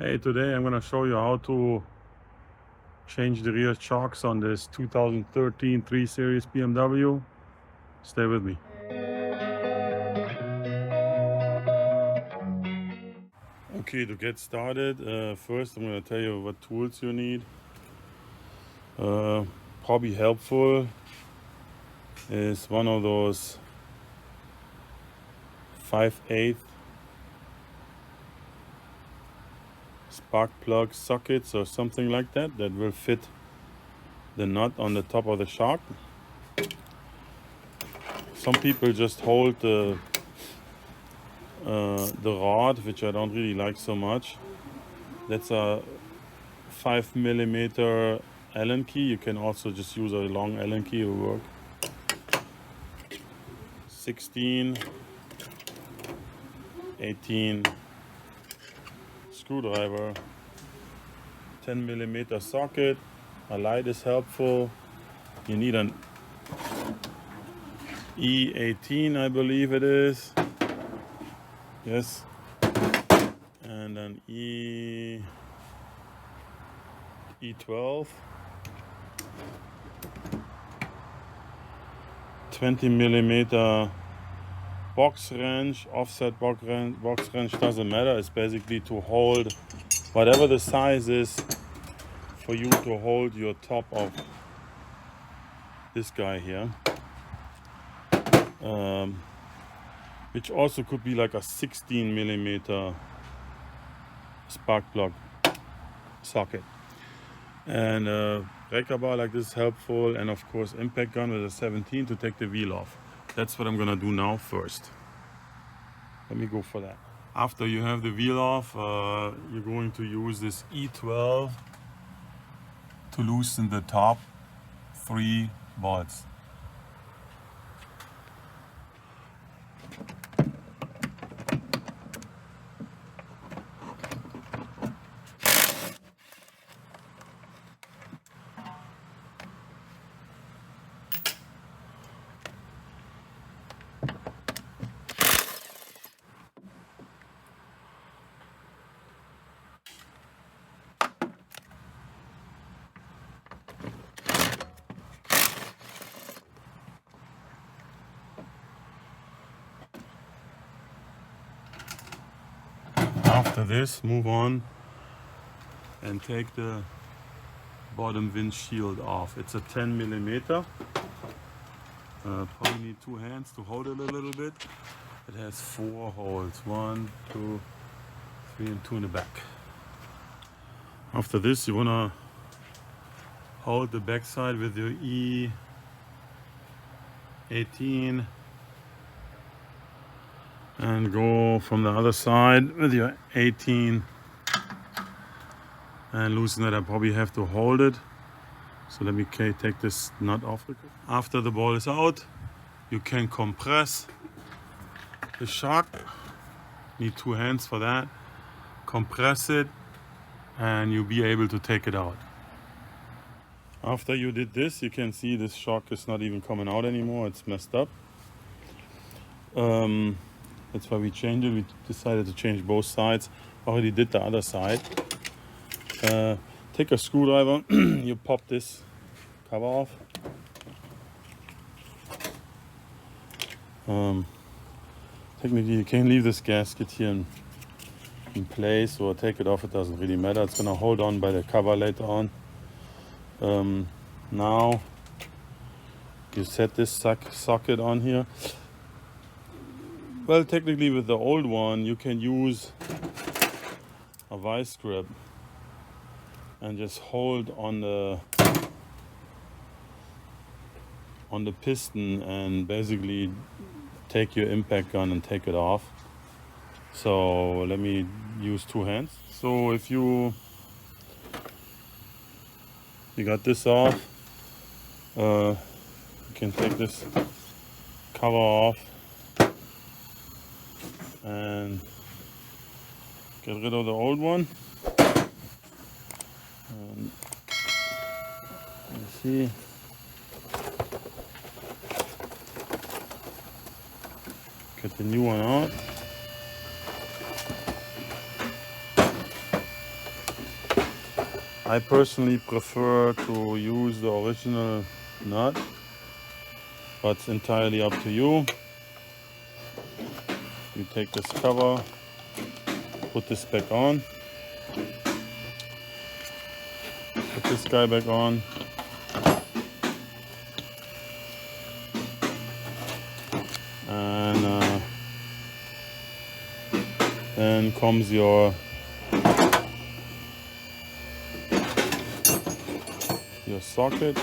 Hey, today I'm going to show you how to change the rear shocks on this 2013 3 Series BMW. Stay with me. Okay, to get started, first I'm going to tell you what tools you need. Probably helpful is one of those 5/8 spark plug sockets or something like that will fit the nut on the top of the shock. Some people just hold the rod, which I don't really like so much. That's a 5mm Allen key. You can also just use a long Allen key, it will work. 16, 18 screwdriver, 10mm socket. A light is helpful. You need an E18, I believe it is. Yes. And an E12. 20mm box wrench, offset box wrench, doesn't matter. It's basically to hold whatever the size is for you to hold your top of this guy here, which also could be like a 16mm spark plug socket. And breaker bar like this is helpful, and of course impact gun with a 17 to take the wheel off. That's what I'm gonna do now first. Let me go for that. After you have the wheel off, you're going to use this E12 to loosen the top 3 bolts. After this, move on and take the bottom windshield off. It's a 10mm. Probably need 2 hands to hold it a little bit. It has 4 holes, 1, 2, 3, and 2 in the back. After this, you wanna hold the back side with your E18 and go from the other side with your 18 and loosen it. I probably have to hold it. So let me take this nut off. After the ball is out, you can compress the shock. Need 2 hands for that. Compress it and you'll be able to take it out. After you did this, you can see this shock is not even coming out anymore. It's messed up. That's why we changed it. We decided to change both sides. Already did the other side. Take a screwdriver, you pop this cover off. Technically you can leave this gasket here in place or take it off, it doesn't really matter. It's gonna hold on by the cover later on. Now you set this socket on here. Well, technically with the old one you can use a vice grip and just hold on the piston and basically take your impact gun and take it off. So let me use 2 hands. So if you got this off, you can take this cover off and get rid of the old one. And you see, get the new one out. I personally prefer to use the original nut, but it's entirely up to you. You take this cover, put this back on, put this guy back on, and then comes your socket.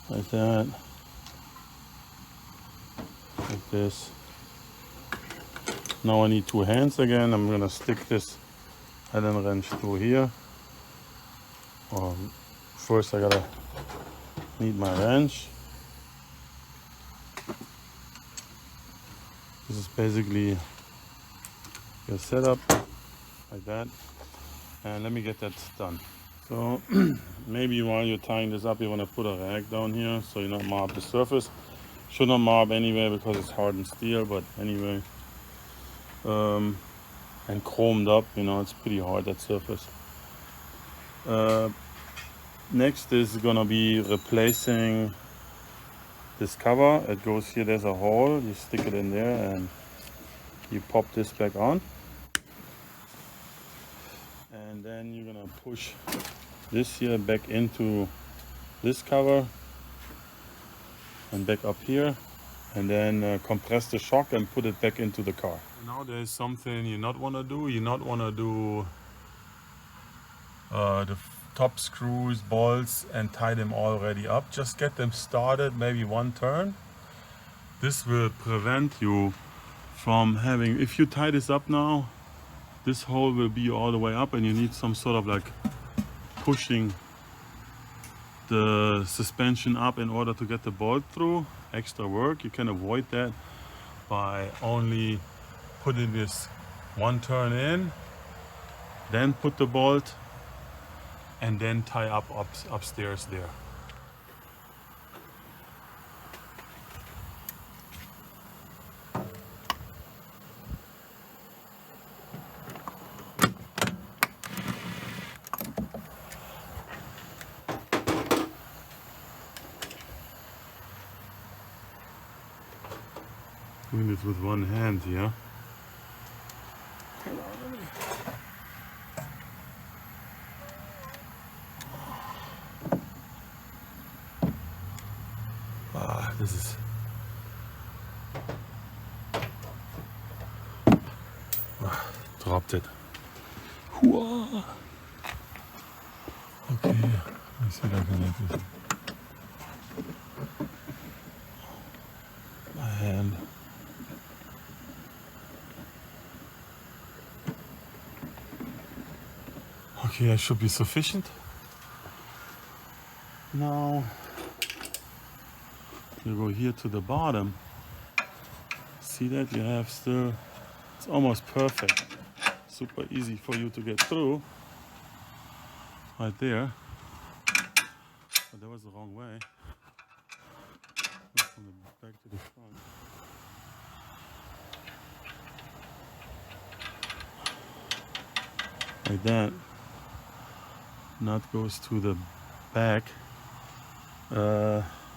Like that, like this. Now I need two hands again. I'm gonna stick this Allen wrench through here. First I gotta need my wrench. This is basically your setup, like that. And let me get that done. So maybe while you're tying this up, you want to put a rag down here so you not mar up the surface. Should not mar up anyway because it's hardened steel, but anyway. And chromed up, you know, it's pretty hard, that surface. Next is gonna be replacing this cover. It goes here, there's a hole, you stick it in there and you pop this back on. And then you're gonna push this here back into this cover and back up here, and then compress the shock and put it back into the car. Now there's something you not want to do. You not want to do the top screws, bolts, and tie them already up. Just get them started, maybe one turn. This will prevent you from having, if you tie this up now, this hole will be all the way up and you need some sort of like pushing the suspension up in order to get the bolt through. Extra work. You can avoid that by only putting this one turn in, then put the bolt, and then tie up upstairs there. Doing this with one hand here. This is dropped it. Whoa. Okay, let's see if I can make this. My hand. Okay, that should be sufficient. Now you go here to the bottom. See that you have still, it's almost perfect. Super easy for you to get through. Right there. But that was the wrong way. From the back to the front. Like that. Nut goes to the back.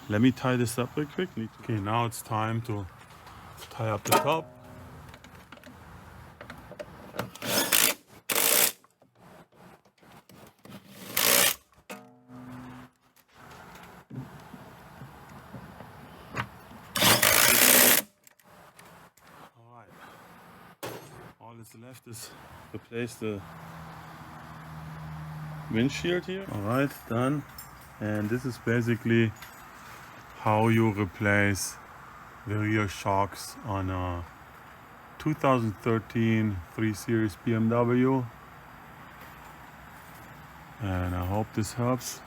Let me tie this up real quick. Okay, now it's time to tie up the top. Alright. All that's left is replace the windshield here. Alright, done. And this is basically how you replace the rear shocks on a 2013 3 Series BMW. And I hope this helps.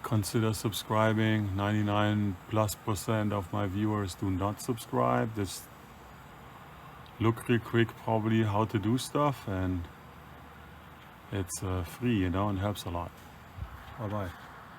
Consider subscribing. 99+% of my viewers do not subscribe. Just look real quick probably how to do stuff, and it's free, you know, and helps a lot. Bye bye.